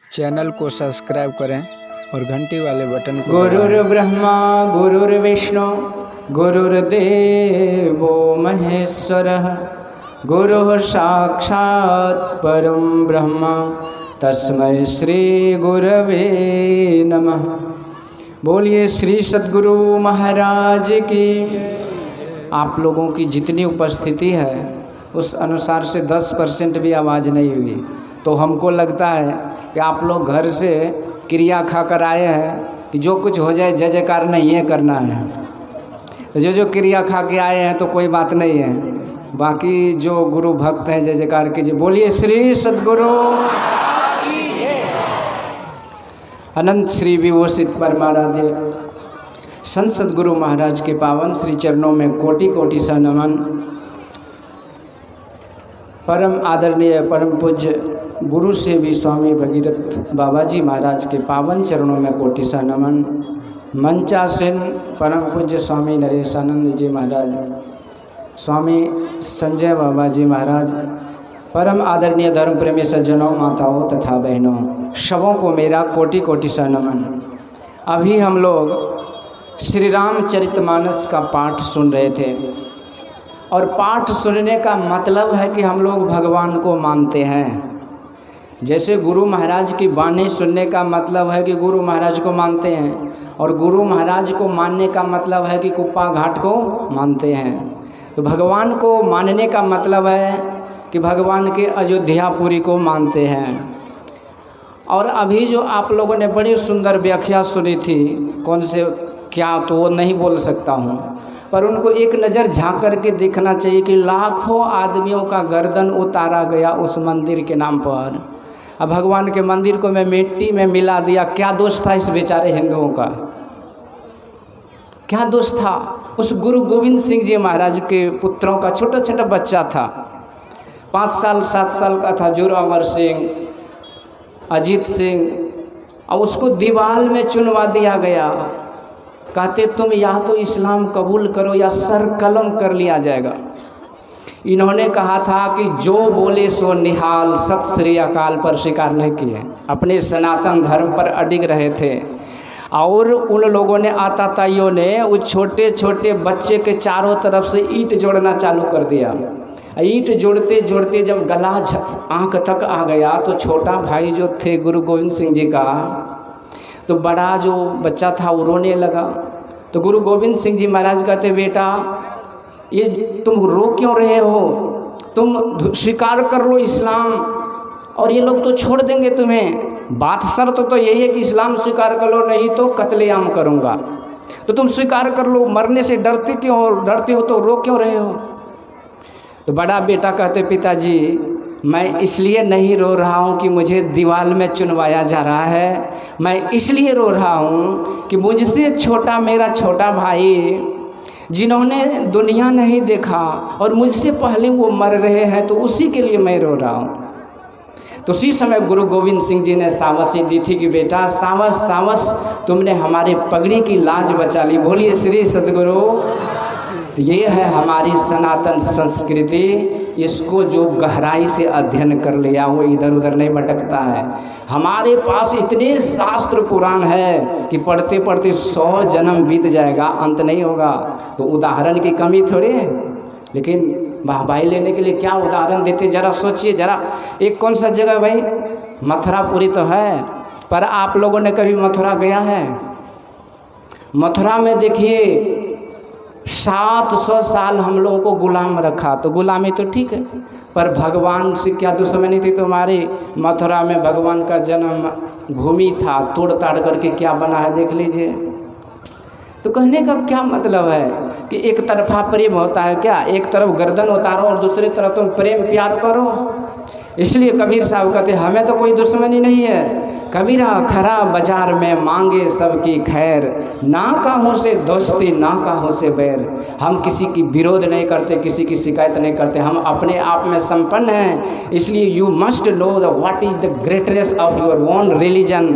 Channel को subscribe करें और घंटी वाले बटन को गुरुर् ब्रह्मा गुरुर्विष्णु गुरुर्देवो महेश्वरः गुरुः साक्षात् परं ब्रह्म तस्मै श्री गुरवे नमः। बोलिए श्री सद्गुरु महाराज की। आप लोगों की जितनी उपस्थिति है उस अनुसार से 10% भी आवाज़ नहीं हुई, तो हमको लगता है कि आप लोग घर से क्रिया खा कर आए हैं कि जो कुछ हो जाए जय जयकार नहीं है करना है। तो जो क्रिया खा के आए हैं तो कोई बात नहीं है, बाकी जो गुरु भक्त हैं जय जयकार कीजिए। बोलिए श्री सद्गुरु अनंत श्री विभूषित परमाराध्य संत सद्गुरु महाराज के पावन श्री चरणों में कोटि कोटि सा नमन। परम आदरणीय परम पूज्य गुरु से भी स्वामी भगीरथ बाबा जी महाराज के पावन चरणों में कोटि सा नमन। मंचासीन परम पूज्य स्वामी नरेशानंद जी महाराज, स्वामी संजय बाबा जी महाराज, परम आदरणीय धर्म प्रेमी सज्जनों, माताओं तथा बहनों, सबों को मेरा कोटि कोटि सा नमन। अभी हम लोग श्री रामचरितमानस का पाठ सुन रहे थे और पाठ सुनने का मतलब है कि हम लोग भगवान को मानते हैं। जैसे गुरु महाराज की वाणी सुनने का मतलब है कि गुरु महाराज को मानते हैं, और गुरु महाराज को मानने का मतलब है कि कुप्पा घाट को मानते हैं। तो भगवान को मानने का मतलब है कि भगवान के अयोध्यापुरी को मानते हैं। और अभी जो आप लोगों ने बड़ी सुंदर व्याख्या सुनी थी, कौन से क्या तो वो नहीं बोल सकता हूँ, पर उनको एक नज़र झांक करके देखना चाहिए कि लाखों आदमियों का गर्दन उतारा गया उस मंदिर के नाम पर। अब भगवान के मंदिर को मैं मिट्टी में मिला दिया, क्या दोष था इस बेचारे हिंदुओं का? क्या दोष था? उस गुरु गोविंद सिंह जी महाराज के पुत्रों का छोटा छोटा बच्चा था, 5 साल 7 साल का था, जोरावर सिंह, अजीत सिंह, और उसको दीवार में चुनवा दिया गया। कहते तुम या तो इस्लाम कबूल करो या सर कलम कर लिया जाएगा। इन्होंने कहा था कि जो बोले सो निहाल, सत श्री अकाल पर स्वीकार नहीं किए, अपने सनातन धर्म पर अडिग रहे थे। और उन लोगों ने, आताताइयों ने उस छोटे छोटे बच्चे के चारों तरफ से ईंट जोड़ना चालू कर दिया। ईंट जोड़ते जोड़ते जब गला आँख तक आ गया तो छोटा भाई जो थे गुरु गोविंद सिंह जी का, तो बड़ा जो बच्चा था वो रोने लगा। तो गुरु गोविंद सिंह जी महाराज कहते, बेटा ये तुम रो क्यों रहे हो? तुम स्वीकार कर लो इस्लाम और ये लोग तो छोड़ देंगे तुम्हें। बात शर्त तो यही है कि इस्लाम स्वीकार कर लो, नहीं तो कत्लेआम करूँगा। तो तुम स्वीकार कर लो, मरने से डरते क्यों हो? डरते हो तो रो क्यों रहे हो? तो बड़ा बेटा कहते, पिताजी मैं इसलिए नहीं रो रहा हूँ कि मुझे दीवार में चुनवाया जा रहा है, मैं इसलिए रो रहा हूँ कि मुझसे छोटा मेरा छोटा भाई, जिन्होंने दुनिया नहीं देखा और मुझसे पहले वो मर रहे हैं, तो उसी के लिए मैं रो रहा हूँ। तो उसी समय गुरु गोविंद सिंह जी ने शाबाशी दी थी कि बेटा सावस सावस, तुमने हमारे पगड़ी की लाज बचा ली। बोलिए श्री सद्गुरु। तो ये है हमारी सनातन संस्कृति, इसको जो गहराई से अध्ययन कर लिया वो इधर उधर नहीं भटकता है। हमारे पास इतने शास्त्र पुराण है कि पढ़ते पढ़ते 100 जन्म बीत जाएगा, अंत नहीं होगा। तो उदाहरण की कमी थोड़ी है, लेकिन वाहवाही लेने के लिए क्या उदाहरण देते, जरा सोचिए। जरा एक कौन सा जगह भाई, मथुरापुरी तो है, पर आप लोगों ने कभी मथुरा गया है? मथुरा में देखिए 700 साल हम लोगों को गुलाम रखा। तो गुलामी तो ठीक है, पर भगवान से क्या दुश्मनी थी तुम्हारी? मथुरा में भगवान का जन्म भूमि था, तोड़ ताड़ करके क्या बना है देख लीजिए। तो कहने का क्या मतलब है कि एक तरफा प्रेम होता है क्या? एक तरफ गर्दन उतारो और दूसरी तरफ तुम प्रेम प्यार करो। इसलिए कबीर साहब कहते हमें तो कोई दुश्मनी नहीं है। कबीरा खरा बाजार में मांगे सबकी खैर, ना काहों से दोस्ती ना काहों से बैर। हम किसी की विरोध नहीं करते, किसी की शिकायत नहीं करते, हम अपने आप में संपन्न हैं। इसलिए you must know the what is the greatness of your own religion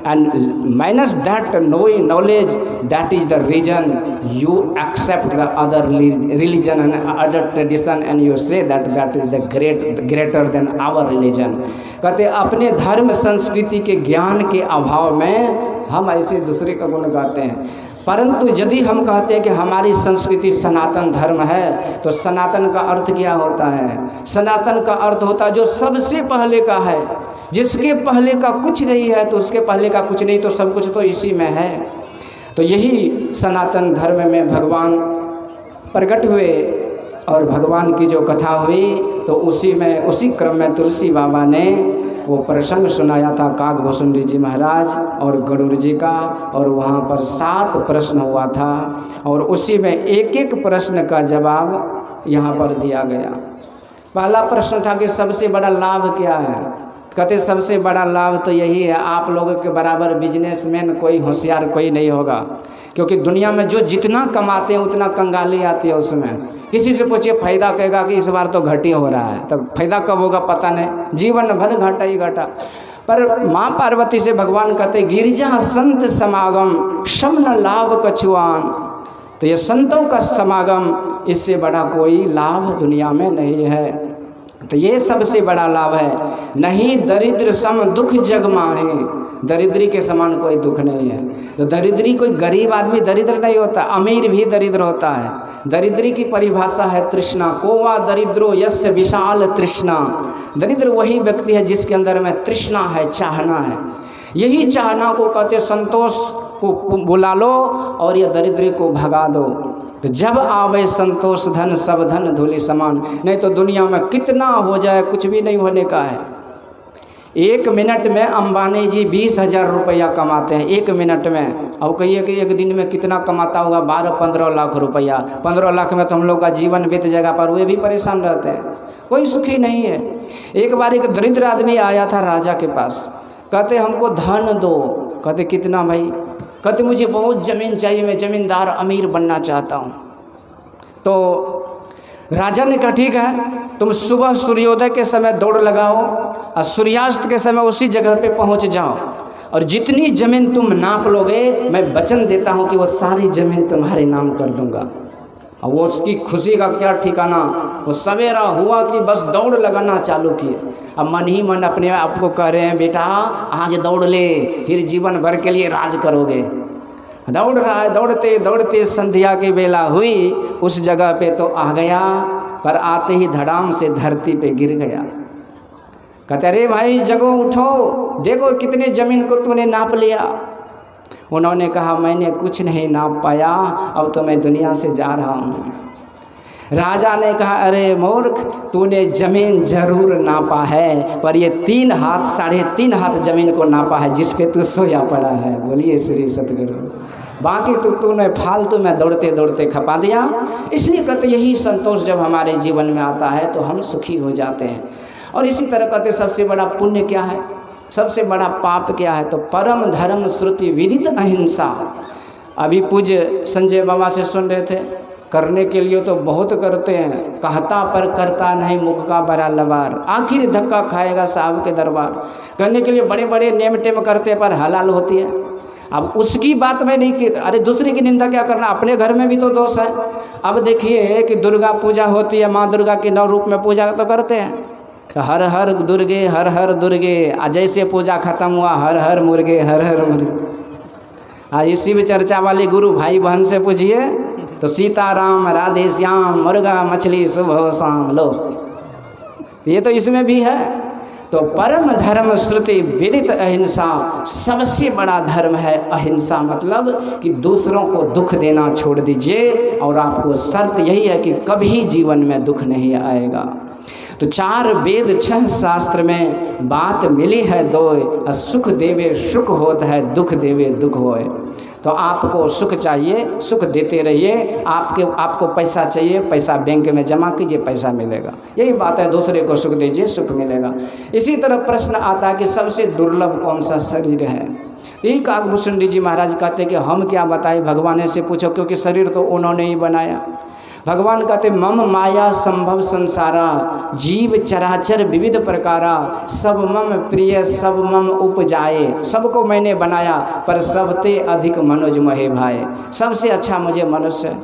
and minus that knowledge, that is the reason you accept the other religion and other tradition and you say that is the greater than our religion. कहते अपने धर्म संस्कृति के ज्ञान के अभाव में हम ऐसे दूसरे का गुण गाते हैं, परंतु यदि हम कहते हैं कि हमारी संस्कृति सनातन धर्म है, तो सनातन का अर्थ क्या होता है? सनातन का अर्थ होता है जो सबसे पहले का है, जिसके पहले का कुछ नहीं है तो उसके पहले का कुछ नहीं, तो सब कुछ तो इसी में है। तो यही सनातन धर्म में भगवान प्रकट हुए और भगवान की जो कथा हुई तो उसी क्रम में तुलसी बाबा ने वो प्रसंग सुनाया था काकभूषुंडी जी महाराज और गरुड़ जी का, और वहाँ पर 7 प्रश्न हुआ था और उसी में एक एक प्रश्न का जवाब यहाँ पर दिया गया। पहला प्रश्न था कि सबसे बड़ा लाभ क्या है? कहते सबसे बड़ा लाभ तो यही है, आप लोगों के बराबर बिजनेसमैन कोई होशियार कोई नहीं होगा, क्योंकि दुनिया में जो जितना कमाते हैं उतना कंगाली आती है उसमें। किसी से पूछिए फायदा कहेगा कि इस बार तो घटी हो रहा है, तो फायदा कब होगा पता नहीं, जीवन भर घाटा ही घाटा। पर माँ पार्वती से भगवान कहते गिरिजा संत समागम शमन लाभ कछुआन, तो ये संतों का समागम, इससे बड़ा कोई लाभ दुनिया में नहीं है। तो ये सबसे बड़ा लाभ है। नहीं दरिद्र सम दुख जग माहे, दरिद्री के समान कोई दुख नहीं है। तो दरिद्री कोई गरीब आदमी दरिद्र नहीं होता, अमीर भी दरिद्र होता है। दरिद्री की परिभाषा है तृष्णा, कोवा दरिद्रो यस्य विशाल तृष्णा। दरिद्र वही व्यक्ति है जिसके अंदर में तृष्णा है, चाहना है। यही चाहना को कहते संतोष को बुला लो और ये दरिद्री को भगा दो। तो जब आवे संतोष धन सब धन धूलि समान, नहीं तो दुनिया में कितना हो जाए कुछ भी नहीं होने का है। 1 मिनट में अंबानी जी 20,000 रुपया कमाते हैं 1 मिनट में। अब कहिए कि एक दिन में कितना कमाता होगा? 12-15 लाख रुपया। 15 लाख में तो हम लोग का जीवन बीत जाएगा, पर वे भी परेशान रहते हैं, कोई सुखी नहीं है। एक बार एक दरिद्र आदमी आया था राजा के पास, कहते हमको धन दो। कहते कितना भाई? कहते मुझे बहुत ज़मीन चाहिए, मैं ज़मींदार अमीर बनना चाहता हूँ। तो राजा ने कहा ठीक है, तुम सुबह सूर्योदय के समय दौड़ लगाओ और सूर्यास्त के समय उसी जगह पे पहुँच जाओ, और जितनी ज़मीन तुम नाप लोगे मैं वचन देता हूँ कि वो सारी ज़मीन तुम्हारे नाम कर दूँगा। और वो उसकी खुशी का क्या ठिकाना, वो सवेरा हुआ कि बस दौड़ लगाना चालू किए। अब मन ही मन अपने आप को कह रहे हैं बेटा आज दौड़ ले, फिर जीवन भर के लिए राज करोगे। दौड़ रहा है, दौड़ते दौड़ते संध्या की बेला हुई, उस जगह पे तो आ गया, पर आते ही धड़ाम से धरती पे गिर गया। कहते अरे भाई जगो उठो, देखो कितने ज़मीन को तूने नाप लिया। उन्होंने कहा मैंने कुछ नहीं नाप पाया, अब तो मैं दुनिया से जा रहा हूँ। राजा ने कहा अरे मूर्ख, तूने ज़मीन जरूर नापा है, पर ये 3 हाथ 3.5 हाथ ज़मीन को नापा है जिस पे तू सोया पड़ा है। बोलिए श्री सतगुरु। बाकी तो तूने फालतू में दौड़ते दौड़ते खपा दिया। इसलिए कहते यही संतोष जब हमारे जीवन में आता है तो हम सुखी हो जाते हैं। और इसी तरह कहते सबसे बड़ा पुण्य क्या है, सबसे बड़ा पाप क्या है? तो परम धर्म श्रुति विदित अहिंसा। अभी पूज्य संजय बाबा से सुन रहे थे, करने के लिए तो बहुत करते हैं, कहता पर करता नहीं मुख का बड़ा लबार, आखिर धक्का खाएगा साहब के दरबार। करने के लिए बड़े बड़े नेम टेम करते पर हलाल होती है। अब उसकी बात में नहीं की, अरे दूसरे की निंदा क्या करना, अपने घर में भी तो दोष है। अब देखिए कि दुर्गा पूजा होती है, माँ दुर्गा के 9 रूप में पूजा तो करते हैं, हर हर दुर्गे हर हर दुर्गे। जैसे पूजा खत्म हुआ हर हर मुर्गे हर हर मुर्गे। इसी भी चर्चा वाली गुरु भाई बहन से पूछिए तो सीताराम राधे श्याम मुर्गा मछली सुबह शाम, लो ये तो इसमें भी है। तो परम धर्म श्रुति विदित अहिंसा, सबसे बड़ा धर्म है अहिंसा। मतलब कि दूसरों को दुख देना छोड़ दीजिए, और आपको शर्त यही है कि कभी जीवन में दुख नहीं आएगा। तो 4 वेद 6 शास्त्र में बात मिली है दो, सुख देवे सुख होत है, दुख देवे दुख होए। तो आपको सुख चाहिए, सुख देते रहिए। आपको पैसा चाहिए, पैसा बैंक में जमा कीजिए, पैसा मिलेगा। यही बात है, दूसरे को सुख दीजिए, सुख मिलेगा। इसी तरह प्रश्न आता है कि सबसे दुर्लभ कौन सा शरीर है? यही काकभूषुंडी जी महाराज कहते हैं कि हम क्या बताएं, भगवान से पूछो, क्योंकि शरीर तो उन्होंने ही बनाया। भगवान कहते मम माया संभव संसारा, जीव चराचर विविध प्रकारा, सब मम प्रिय सब मम उपजाए। सबको मैंने बनाया, पर सबते अधिक मनुज महे भाए। सबसे अच्छा मुझे मनुष्य।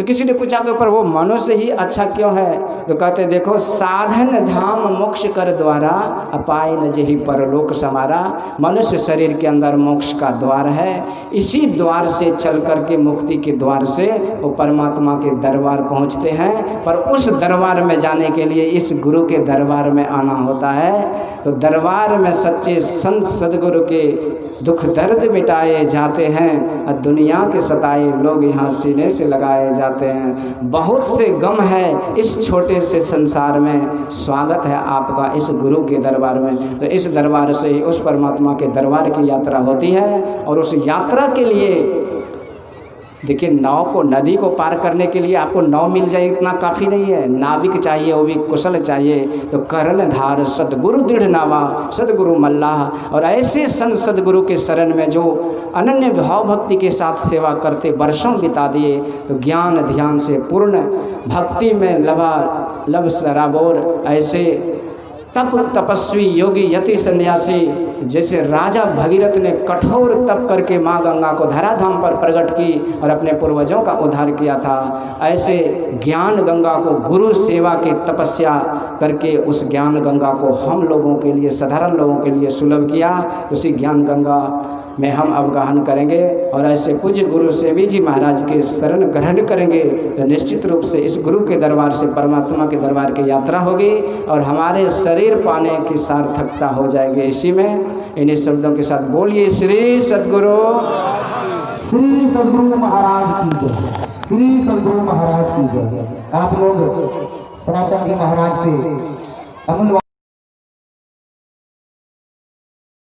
तो किसी ने पूछा कि पर वो मनुष्य ही अच्छा क्यों है? तो कहते देखो, साधन धाम मोक्ष कर द्वारा, अपाय न जेहि परलोक समारा। मनुष्य शरीर के अंदर मोक्ष का द्वार है, इसी द्वार से चल करके, मुक्ति के द्वार से वो परमात्मा के दरबार पहुंचते हैं। पर उस दरबार में जाने के लिए इस गुरु के दरबार में आना होता है। तो दरबार में सच्चे संत सदगुरु के दुख दर्द मिटाए जाते हैं और दुनिया के सताए लोग यहाँ सीने से लगाए जाते हैं। बहुत से गम है इस छोटे से संसार में, स्वागत है आपका इस गुरु के दरबार में। तो इस दरबार से उस परमात्मा के दरबार की यात्रा होती है। और उस यात्रा के लिए देखिए, नाव को, नदी को पार करने के लिए आपको नाव मिल जाए इतना काफ़ी नहीं है, नाविक चाहिए, वो भी कुशल चाहिए। तो कर्णधार सदगुरु दृढ़ नावा, सदगुरु मल्लाह। और ऐसे संत सदगुरु के शरण में जो अनन्य भाव भक्ति के साथ सेवा करते वर्षों बिता दिए, तो ज्ञान ध्यान से पूर्ण भक्ति में लव सराबोर ऐसे तप तपस्वी योगी यति सन्यासी, जैसे राजा भगीरथ ने कठोर तप करके माँ गंगा को धराधाम पर प्रकट की और अपने पूर्वजों का उद्धार किया था, ऐसे ज्ञान गंगा को गुरु सेवा की तपस्या करके उस ज्ञान गंगा को हम लोगों के लिए, साधारण लोगों के लिए सुलभ किया। उसी ज्ञान गंगा में हम अवगाहन करेंगे और ऐसे पूज्य गुरु सेवी जी महाराज के शरण ग्रहण करेंगे। तो निश्चित रूप से इस गुरु के दरबार से परमात्मा के दरबार की यात्रा होगी और हमारे शरीर पाने की सार्थकता हो जाएगी। इसी में इन्हीं शब्दों के साथ बोलिए श्री सद्गुरु महाराज की जय, श्री सद्गुरु महाराज की जय। आप लोग सनातन जी महाराज से अमूल्य